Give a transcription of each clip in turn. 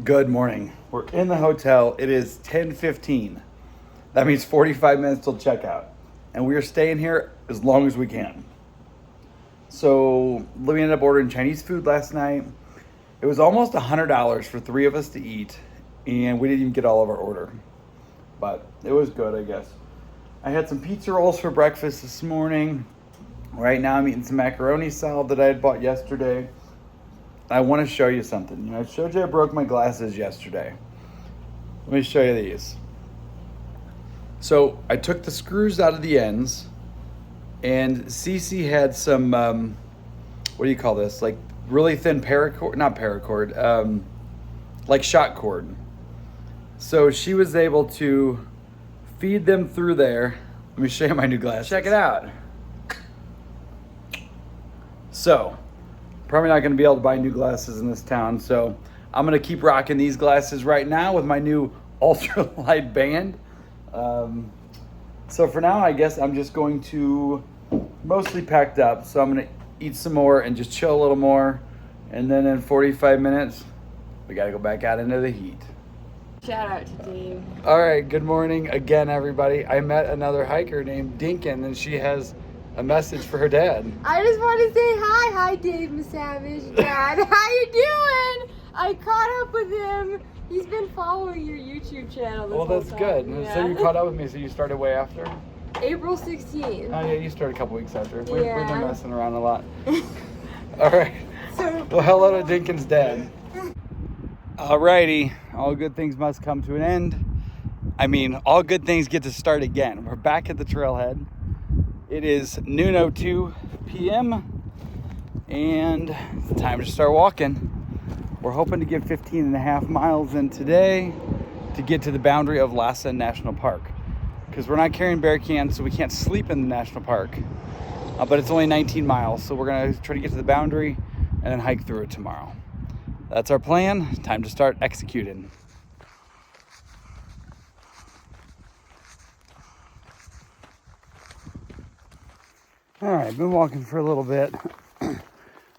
Good morning. We're in the hotel. It is 10:15. That means 45 minutes till checkout. And we are staying here as long as we can. So we ended up ordering Chinese food last night. It was almost $100 for three of us to eat, and we didn't even get all of our order. But it was good, I guess. I had some pizza rolls for breakfast this morning. Right now I'm eating some macaroni salad that I had bought yesterday. I want to show you something. I showed you I broke my glasses yesterday. Let me show you these. So I took the screws out of the ends, and Cece had some, what do you call this? Like really thin paracord, not paracord, like shot cord. So she was able to feed them through there. Let me show you my new glasses. Check it out. So, probably not going to be able to buy new glasses in this town, so I'm going to keep rocking these glasses right now with my new ultralight band. So for now, I guess I'm just going to mostly packed up, so I'm going to eat some more and just chill a little more, and then in 45 minutes, we got to go back out into the heat. Shout out to Dave. All right, good morning again, everybody. I met another hiker named Dinkin, and she has a message for her dad. I just want to say hi, Dave Misavage, Dad. How you doing? I caught up with him. He's been following your YouTube channel this Well, whole that's time. good. Yeah. So you caught up with me, so you started way after? April 16th. Oh yeah, you started a couple weeks after. We've Yeah. been messing around a lot. All right. So, Well, hello to Dinkin's dad. Alrighty, all good things must come to an end. I mean, all good things get to start again. We're back at the trailhead. It is noon 02 p.m. and it's time to start walking. We're hoping to get 15 and a half miles in today to get to the boundary of Lassen National Park. Because we're not carrying bear cans, so we can't sleep in the national park. But it's only 19 miles, so we're gonna try to get to the boundary and then hike through it tomorrow. That's our plan. Time to start executing. All right, been walking for a little bit.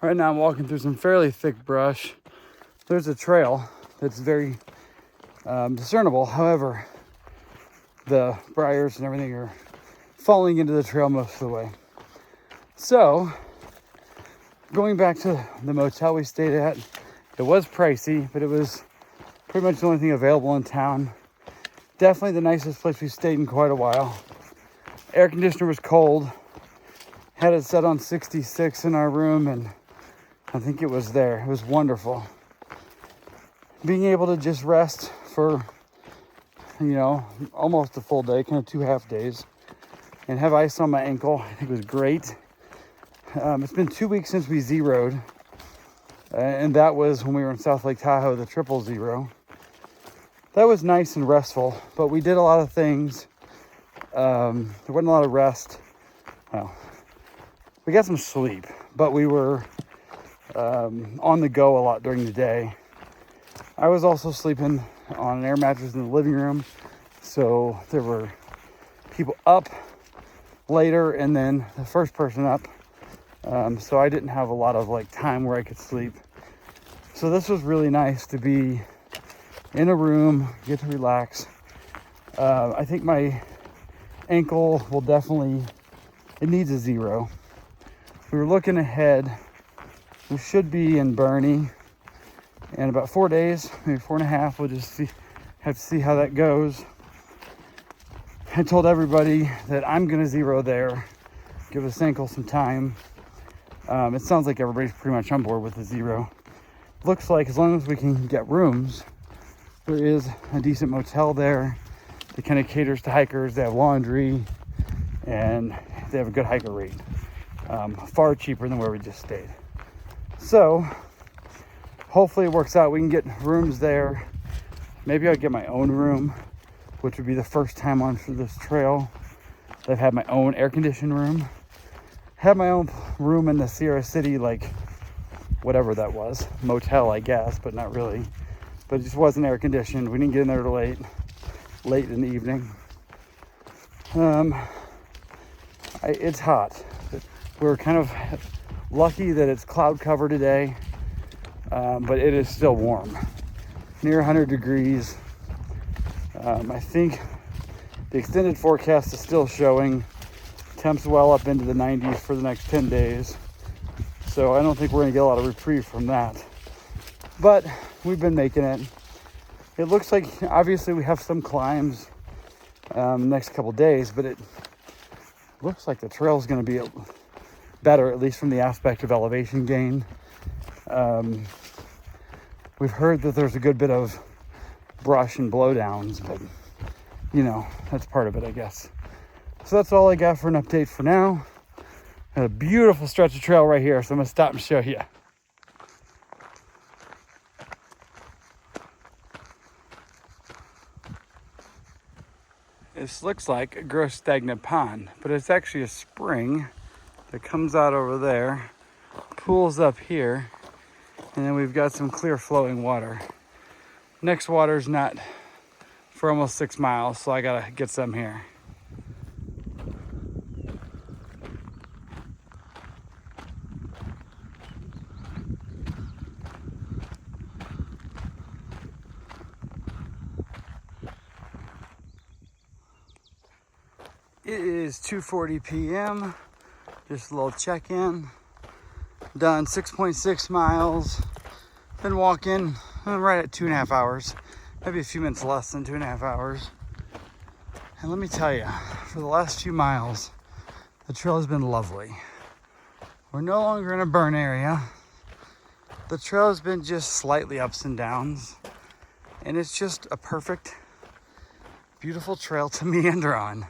Right now I'm walking through some fairly thick brush. There's a trail that's very discernible. However, the briars and everything are falling into the trail most of the way. So, going back to the motel we stayed at, it was pricey, but it was pretty much the only thing available in town. Definitely the nicest place we stayed in quite a while. Air conditioner was cold. Had it set on 66 in our room, and I think it was there. It was wonderful. Being able to just rest for, almost a full day, kind of 2 half days, and have ice on my ankle, I think it was great. It's been 2 weeks since we zeroed, and that was when we were in South Lake Tahoe, the 000. That was nice and restful, but we did a lot of things. There wasn't a lot of rest. Well, we got some sleep, but we were on the go a lot during the day. I was also sleeping on an air mattress in the living room, so there were people up later and then the first person up. So I didn't have a lot of time where I could sleep. So this was really nice to be in a room, get to relax. I think my ankle will definitely, it needs a zero. We were looking ahead. We should be in Bernie in about 4 days, maybe 4.5. We'll just have to see how that goes. I told everybody that I'm gonna zero there, give this ankle some time. It sounds like everybody's pretty much on board with the zero. Looks like as long as we can get rooms, there is a decent motel there that kind of caters to hikers. They have laundry and they have a good hiker rate. Far cheaper than where we just stayed. So hopefully it works out. We can get rooms there. Maybe I'll get my own room, which would be the first time on this trail that I've had my own air-conditioned room. Had my own room in the Sierra City, whatever that was, motel, I guess, but not really. But it just wasn't air-conditioned. We didn't get in there till late in the evening. It's hot. We're kind of lucky that it's cloud cover today, but it is still warm. near 100 degrees. I think the extended forecast is still showing temps well up into the 90s for the next 10 days. So I don't think we're gonna get a lot of reprieve from that. But we've been making it. It looks like, obviously we have some climbs next couple days, but it looks like the trail is gonna be better, at least from the aspect of elevation gain. We've heard that there's a good bit of brush and blowdowns, but you know, that's part of it, I guess. So that's all I got for an update for now. Got a beautiful stretch of trail right here, so I'm gonna stop and show you. This looks like a gross stagnant pond, but it's actually a spring that comes out over there, pools up here, and then we've got some clear flowing water. Next water's not for almost 6 miles, so I gotta get some here. It is 2:40 p.m. Just a little check-in. Done 6.6 miles. Been walking right at 2.5 hours. Maybe a few minutes less than 2.5 hours. And let me tell you, for the last few miles, the trail has been lovely. We're no longer in a burn area. The trail has been just slightly ups and downs. And it's just a perfect, beautiful trail to meander on.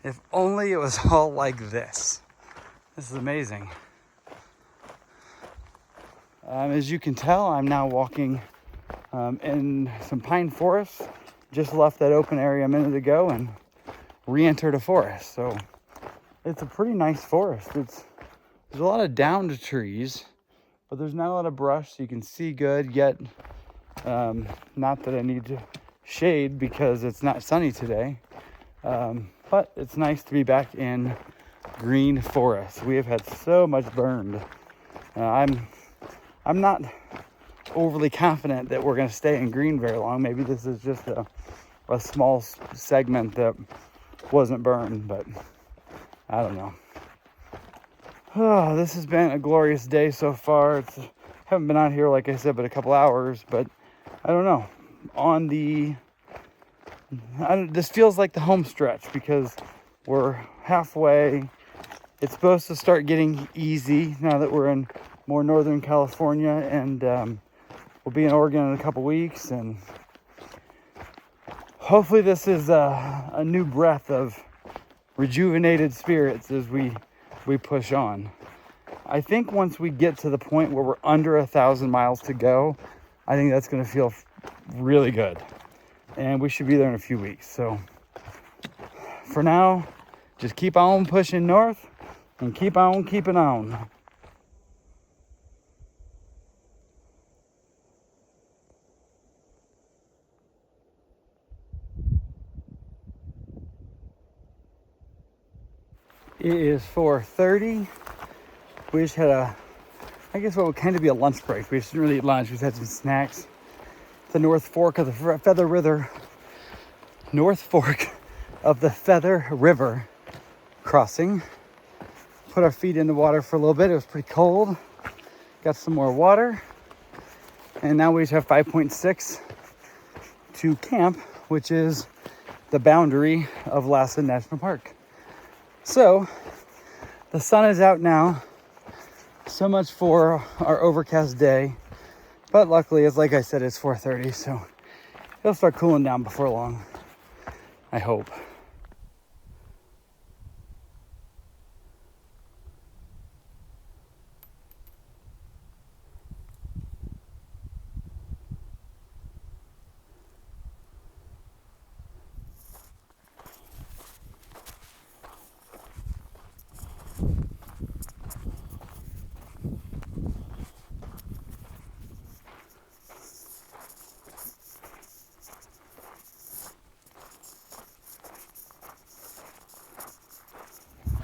If only it was all like this. This is amazing. As you can tell, I'm now walking in some pine forest. Just left that open area a minute ago and re-entered a forest. So it's a pretty nice forest. There's a lot of downed trees, but there's not a lot of brush, so you can see good. Yet, not that I need to shade because it's not sunny today. But it's nice to be back in green forest. We have had so much burned. I'm not overly confident that we're going to stay in green very long. Maybe this is just a small segment that wasn't burned, but I don't know. Oh, this has been a glorious day so far. Haven't been out here, like I said, but a couple hours, but I don't know. This feels like the home stretch because we're halfway. It's supposed to start getting easy now that we're in more Northern California, and we'll be in Oregon in a couple weeks, and hopefully this is a new breath of rejuvenated spirits as we push on. I think once we get to the point where we're under 1,000 miles to go, I think that's going to feel really good. And we should be there in a few weeks. So for now, just keep on pushing north and keep on keeping on. It is 4:30. We just had I guess what would kind of be a lunch break. We just didn't really eat lunch. We just had some snacks. The North Fork of the Feather River. North Fork of the Feather River crossing. Put our feet in the water for a little bit. It was pretty cold. Got some more water. And now we just have 5.6 to camp, which is the boundary of Lassen National Park. So, the sun is out now. So much for our overcast day. But luckily, it's like I said, it's 4:30, so it'll start cooling down before long, I hope.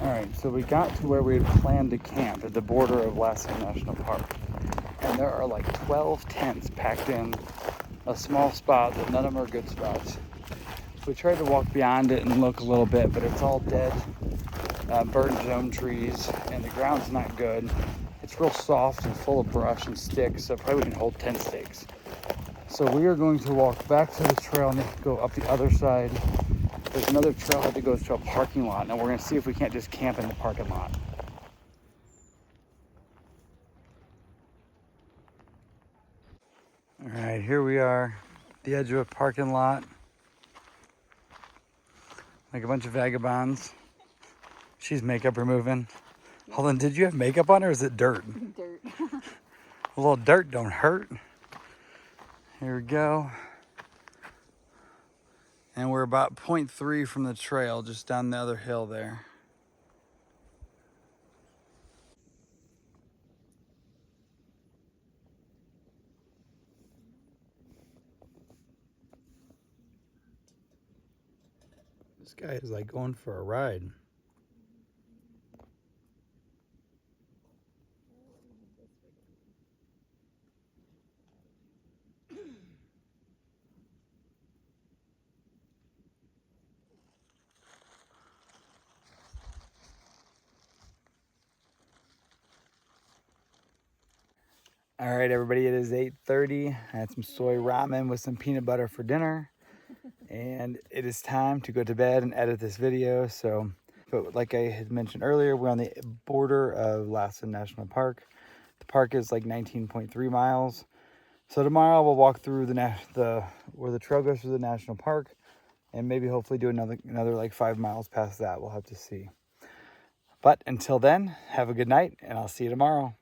All right, so we got to where we had planned to camp at the border of Lassen National Park. And there are like 12 tents packed in a small spot, but none of them are good spots. We tried to walk beyond it and look a little bit, but it's all dead, burnt zone trees, and the ground's not good. It's real soft and full of brush and sticks, so probably can hold 10 stakes. So we are going to walk back to the trail and go up the other side. There's another trailhead that goes to a parking lot, and we're gonna see if we can't just camp in the parking lot. All right, here we are, the edge of a parking lot. Like a bunch of vagabonds. She's makeup removing. Hold on, did you have makeup on or is it dirt? Dirt. A little dirt don't hurt. Here we go. And we're about 0.3 from the trail, just down the other hill there. This guy is like going for a ride. All right, everybody, it is 8:30. I had some soy ramen with some peanut butter for dinner. And it is time to go to bed and edit this video. So, but like I had mentioned earlier, we're on the border of Lassen National Park. The park is like 19.3 miles. So tomorrow we'll walk through where the trail goes through the national park, and maybe hopefully do another like 5 miles past that. We'll have to see. But until then, have a good night, and I'll see you tomorrow.